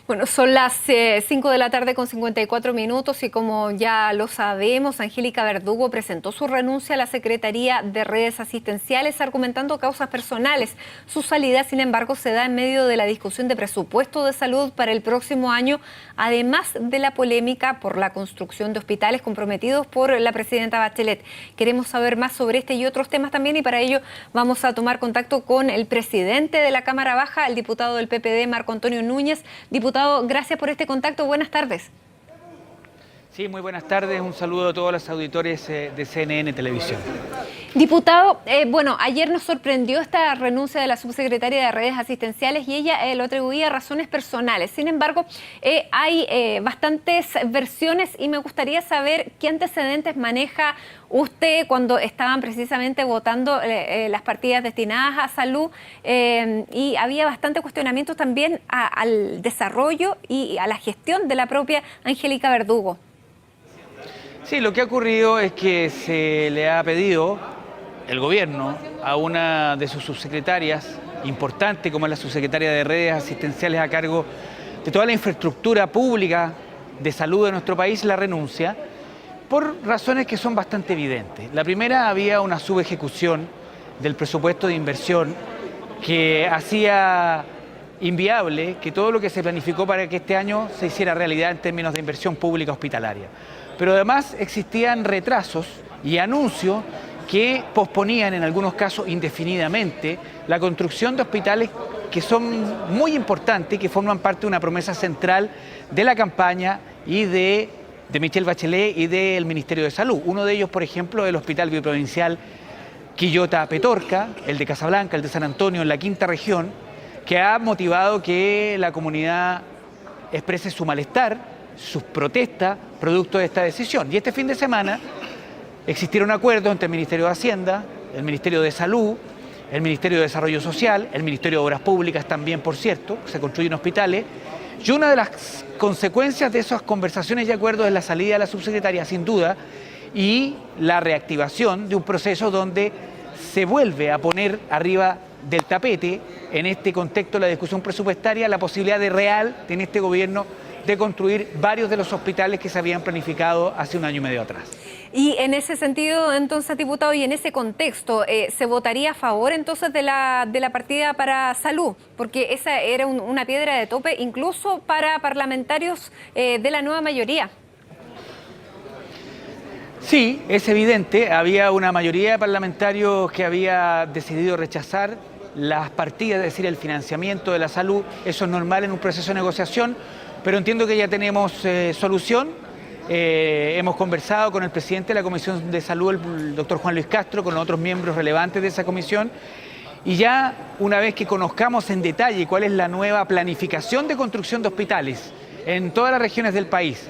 Bueno, son las 5 de la tarde con 54 minutos y como ya lo sabemos, Angélica Verdugo presentó su renuncia a la Secretaría de Redes Asistenciales argumentando causas personales. Su salida, sin embargo, se da en medio de la discusión de presupuesto de salud para el próximo año, además de la polémica por la construcción de hospitales comprometidos por la presidenta Bachelet. Queremos saber más sobre este y otros temas también y para ello vamos a tomar contacto con el presidente de la Cámara Baja, el diputado del PPD, Marco Antonio Núñez. Diputado, gracias por este contacto. Buenas tardes. Sí, muy buenas tardes. Un saludo a todos los auditores de CNN Televisión. Diputado, ayer nos sorprendió esta renuncia de la subsecretaria de Redes Asistenciales y ella lo atribuía a razones personales. Sin embargo, hay bastantes versiones y me gustaría saber qué antecedentes maneja usted cuando estaban precisamente votando las partidas destinadas a salud y había bastante cuestionamiento también al desarrollo y a la gestión de la propia Angélica Verdugo. Sí, lo que ha ocurrido es que se le ha pedido el gobierno a una de sus subsecretarias, importante como es la subsecretaria de Redes Asistenciales a cargo de toda la infraestructura pública de salud de nuestro país, la renuncia, por razones que son bastante evidentes. La primera, había una subejecución del presupuesto de inversión que hacía inviable que todo lo que se planificó para que este año se hiciera realidad en términos de inversión pública hospitalaria. Pero además existían retrasos y anuncios que posponían en algunos casos indefinidamente la construcción de hospitales que son muy importantes y que forman parte de una promesa central de la campaña y de Michelle Bachelet y del Ministerio de Salud. Uno de ellos, por ejemplo, el Hospital Biprovincial Quillota-Petorca, el de Casablanca, el de San Antonio, en la quinta región, que ha motivado que la comunidad exprese su malestar, sus protestas producto de esta decisión. Y este fin de semana existieron acuerdos entre el Ministerio de Hacienda, el Ministerio de Salud, el Ministerio de Desarrollo Social, el Ministerio de Obras Públicas también, por cierto, se construyen hospitales. Y una de las consecuencias de esas conversaciones y acuerdos es la salida de la subsecretaria, sin duda, y la reactivación de un proceso donde se vuelve a poner arriba del tapete, en este contexto de la discusión presupuestaria, la posibilidad de real en este gobierno de construir varios de los hospitales que se habían planificado hace un año y medio atrás. Y en ese sentido, entonces, diputado, y en ese contexto, ¿se votaría a favor entonces de la partida para salud? Porque esa era una piedra de tope incluso para parlamentarios de la nueva mayoría. Sí, es evidente, había una mayoría de parlamentarios que había decidido rechazar las partidas, es decir, el financiamiento de la salud. Eso es normal en un proceso de negociación, pero entiendo que ya tenemos solución. Hemos conversado con el presidente de la Comisión de Salud, el doctor Juan Luis Castro, con otros miembros relevantes de esa comisión, y ya una vez que conozcamos en detalle cuál es la nueva planificación de construcción de hospitales en todas las regiones del país,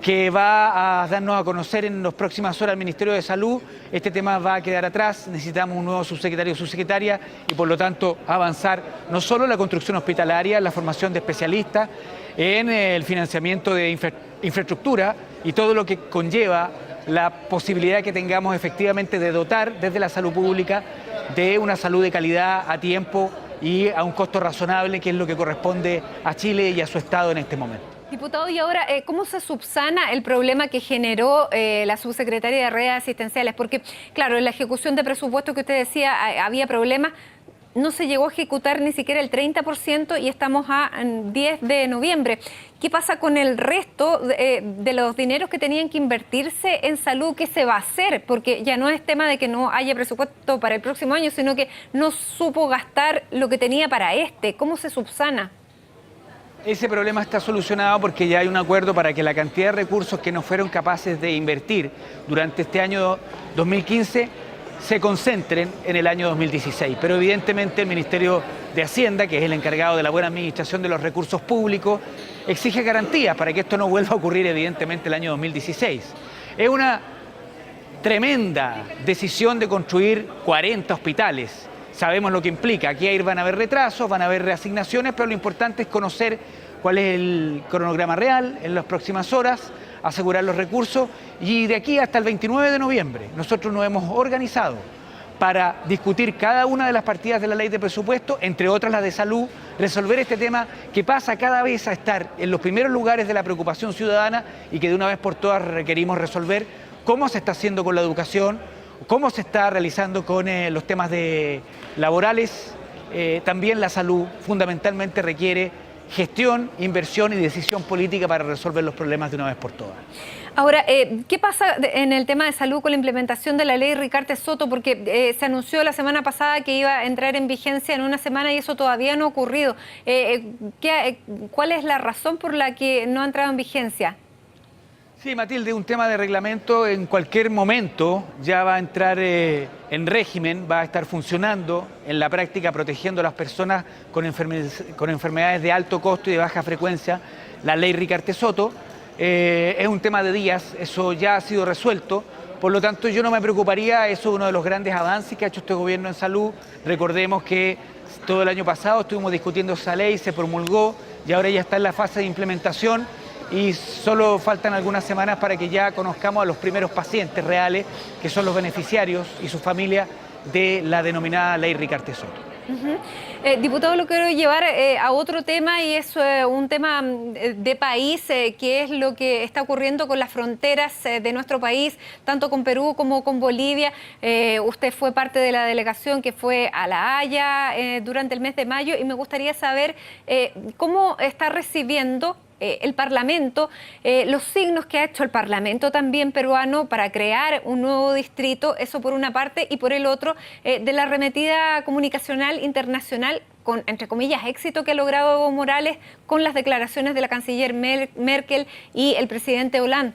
que va a darnos a conocer en las próximas horas el Ministerio de Salud, este tema va a quedar atrás. Necesitamos un nuevo subsecretario o subsecretaria y por lo tanto avanzar no solo en la construcción hospitalaria, en la formación de especialistas, en el financiamiento de infraestructura y todo lo que conlleva la posibilidad que tengamos efectivamente de dotar desde la salud pública de una salud de calidad a tiempo y a un costo razonable, que es lo que corresponde a Chile y a su Estado en este momento. Diputado, y ahora, ¿cómo se subsana el problema que generó la subsecretaria de Redes Asistenciales? Porque, claro, en la ejecución de presupuesto que usted decía había problemas, no se llegó a ejecutar ni siquiera el 30% y estamos a 10 de noviembre. ¿Qué pasa con el resto de los dineros que tenían que invertirse en salud? ¿Qué se va a hacer? Porque ya no es tema de que no haya presupuesto para el próximo año, sino que no supo gastar lo que tenía para este. ¿Cómo se subsana? Ese problema está solucionado porque ya hay un acuerdo para que la cantidad de recursos que no fueron capaces de invertir durante este año 2015 se concentren en el año 2016. Pero evidentemente el Ministerio de Hacienda, que es el encargado de la buena administración de los recursos públicos, exige garantías para que esto no vuelva a ocurrir evidentemente el año 2016. Es una tremenda decisión de construir 40 hospitales. Sabemos lo que implica. Aquí van a haber retrasos, van a haber reasignaciones, pero lo importante es conocer cuál es el cronograma real en las próximas horas, asegurar los recursos y de aquí hasta el 29 de noviembre nosotros nos hemos organizado para discutir cada una de las partidas de la ley de presupuesto, entre otras las de salud, resolver este tema que pasa cada vez a estar en los primeros lugares de la preocupación ciudadana y que de una vez por todas requerimos resolver cómo se está haciendo con la educación, cómo se está realizando con los temas laborales. También la salud fundamentalmente requiere gestión, inversión y decisión política para resolver los problemas de una vez por todas. Ahora, ¿qué pasa en el tema de salud con la implementación de la ley Ricartes Soto? Porque se anunció la semana pasada que iba a entrar en vigencia en una semana y eso todavía no ha ocurrido. ¿Cuál es la razón por la que no ha entrado en vigencia? Sí, Matilde, un tema de reglamento en cualquier momento ya va a entrar en régimen, va a estar funcionando en la práctica protegiendo a las personas con enfermedades de alto costo y de baja frecuencia, la ley Ricartes Soto. Es un tema de días, eso ya ha sido resuelto, por lo tanto yo no me preocuparía, eso es uno de los grandes avances que ha hecho este gobierno en salud. Recordemos que todo el año pasado estuvimos discutiendo esa ley, se promulgó y ahora ya está en la fase de implementación y solo faltan algunas semanas para que ya conozcamos a los primeros pacientes reales, que son los beneficiarios y sus familias de la denominada ley Ricartes Soto. Diputado, lo quiero llevar a otro tema y es un tema de país, que es lo que está ocurriendo con las fronteras de nuestro país, tanto con Perú como con Bolivia. Usted fue parte de la delegación que fue a La Haya durante el mes de mayo y me gustaría saber cómo está recibiendo el Parlamento, los signos que ha hecho el Parlamento también peruano para crear un nuevo distrito, eso por una parte, y por el otro, de la arremetida comunicacional internacional con, entre comillas, éxito que ha logrado Evo Morales con las declaraciones de la canciller Merkel y el presidente Hollande.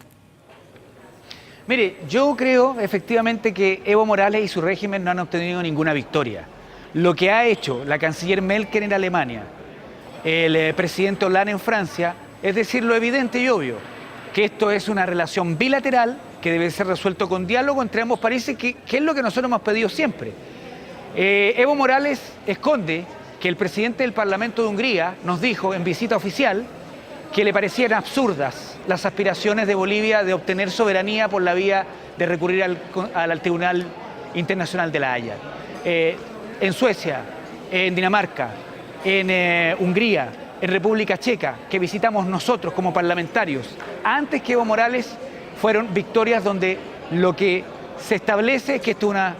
Mire, yo creo efectivamente que Evo Morales y su régimen no han obtenido ninguna victoria. Lo que ha hecho la canciller Merkel en Alemania, el presidente Hollande en Francia, es decir, lo evidente y obvio, que esto es una relación bilateral que debe ser resuelto con diálogo entre ambos países, que es lo que nosotros hemos pedido siempre. Evo Morales esconde que el presidente del Parlamento de Hungría nos dijo en visita oficial que le parecían absurdas las aspiraciones de Bolivia de obtener soberanía por la vía de recurrir al Tribunal Internacional de La Haya. En Suecia, en Dinamarca, en Hungría, en República Checa, que visitamos nosotros como parlamentarios, antes que Evo Morales, fueron victorias donde lo que se establece es que esto es un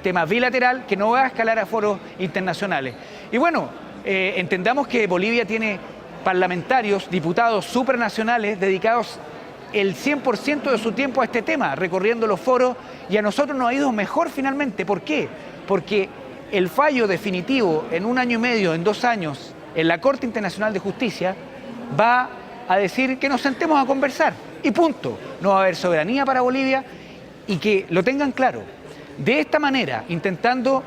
tema bilateral que no va a escalar a foros internacionales. Y bueno, entendamos que Bolivia tiene parlamentarios, diputados supranacionales dedicados el 100% de su tiempo a este tema, recorriendo los foros, y a nosotros nos ha ido mejor finalmente. ¿Por qué? Porque el fallo definitivo en 1 año y medio, en 2 años, en la Corte Internacional de Justicia, va a decir que nos sentemos a conversar y punto. No va a haber soberanía para Bolivia y que lo tengan claro. De esta manera, intentando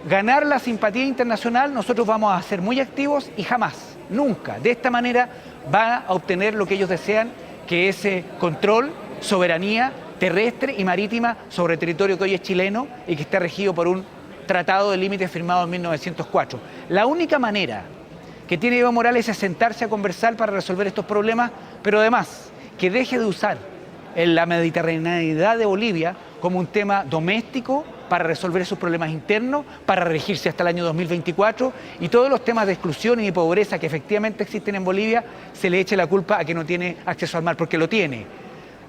ganar la simpatía internacional, nosotros vamos a ser muy activos y jamás, nunca, de esta manera va a obtener lo que ellos desean, que es control, soberanía terrestre y marítima sobre el territorio que hoy es chileno y que está regido por un tratado de límites firmado en 1904. La única manera que tiene Evo Morales es sentarse a conversar para resolver estos problemas, pero además que deje de usar la mediterraneidad de Bolivia como un tema doméstico para resolver sus problemas internos, para regirse hasta el año 2024, y todos los temas de exclusión y de pobreza que efectivamente existen en Bolivia se le eche la culpa a que no tiene acceso al mar, porque lo tiene.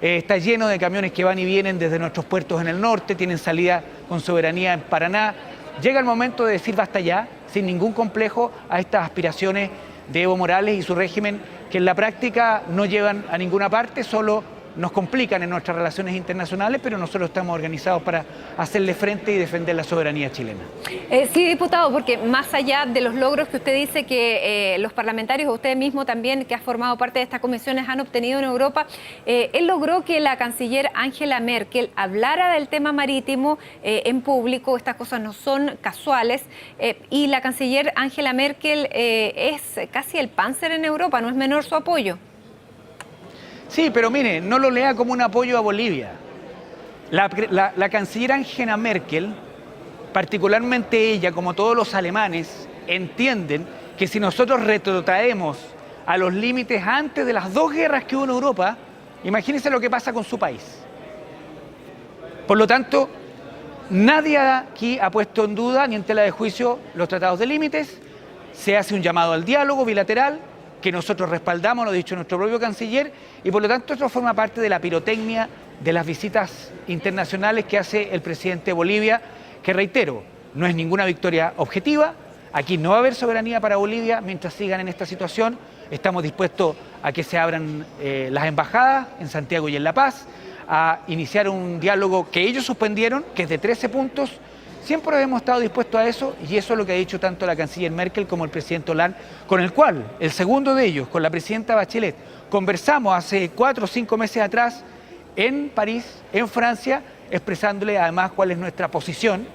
Está lleno de camiones que van y vienen desde nuestros puertos en el norte, tienen salida con soberanía en Paraná. Llega el momento de decir basta ya, sin ningún complejo, a estas aspiraciones de Evo Morales y su régimen, que en la práctica no llevan a ninguna parte, solo nos complican en nuestras relaciones internacionales, pero nosotros estamos organizados para hacerle frente y defender la soberanía chilena. Sí, diputado, porque más allá de los logros que usted dice que los parlamentarios, usted mismo también, que ha formado parte de estas comisiones, han obtenido en Europa, él logró que la canciller Angela Merkel hablara del tema marítimo en público. Estas cosas no son casuales, y la canciller Angela Merkel es casi el Panzer en Europa, no es menor su apoyo. Sí, pero mire, no lo lea como un apoyo a Bolivia. La canciller Angela Merkel, particularmente ella, como todos los alemanes, entienden que si nosotros retrotraemos a los límites antes de las 2 guerras que hubo en Europa, imagínense lo que pasa con su país. Por lo tanto, Nadie aquí ha puesto en duda ni en tela de juicio los tratados de límites. Se hace un llamado al diálogo bilateral que nosotros respaldamos, lo ha dicho nuestro propio canciller, y por lo tanto esto forma parte de la pirotecnia de las visitas internacionales que hace el presidente de Bolivia, que reitero, no es ninguna victoria objetiva. Aquí no va a haber soberanía para Bolivia mientras sigan en esta situación. Estamos dispuestos a que se abran las embajadas en Santiago y en La Paz, a iniciar un diálogo que ellos suspendieron, que es de 13 puntos. Siempre hemos estado dispuestos a eso, y eso es lo que ha dicho tanto la canciller Merkel como el presidente Hollande, con el cual, el segundo de ellos, con la presidenta Bachelet, conversamos hace 4 o 5 meses atrás en París, en Francia, expresándole además cuál es nuestra posición,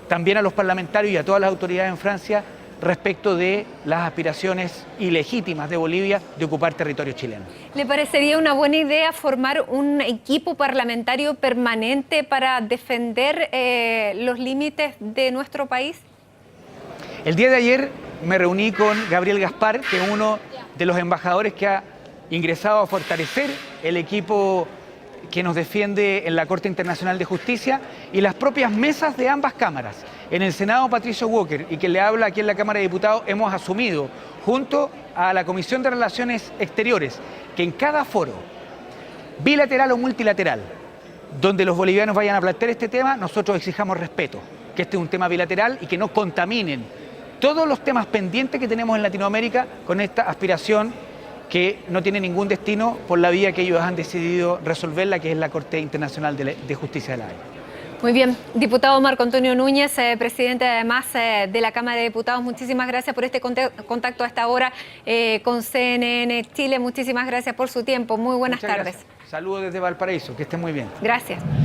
también a los parlamentarios y a todas las autoridades en Francia, respecto de las aspiraciones ilegítimas de Bolivia de ocupar territorio chileno. ¿Le parecería una buena idea formar un equipo parlamentario permanente para defender los límites de nuestro país? El día de ayer me reuní con Gabriel Gaspar, que es uno de los embajadores que ha ingresado a fortalecer el equipo que nos defiende en la Corte Internacional de Justicia, y las propias mesas de ambas cámaras. En el Senado, Patricio Walker, y quien le habla aquí en la Cámara de Diputados, hemos asumido, junto a la Comisión de Relaciones Exteriores, que en cada foro, bilateral o multilateral, donde los bolivianos vayan a plantear este tema, nosotros exijamos respeto, que este es un tema bilateral y que no contaminen todos los temas pendientes que tenemos en Latinoamérica con esta aspiración que no tiene ningún destino por la vía que ellos han decidido resolverla, que es la Corte Internacional de Justicia de la Haya. Muy bien, diputado Marco Antonio Núñez, presidente además de la Cámara de Diputados, muchísimas gracias por este contacto a esta hora con CNN Chile, muchísimas gracias por su tiempo, muy buenas tardes. Saludos desde Valparaíso, que estén muy bien. Gracias.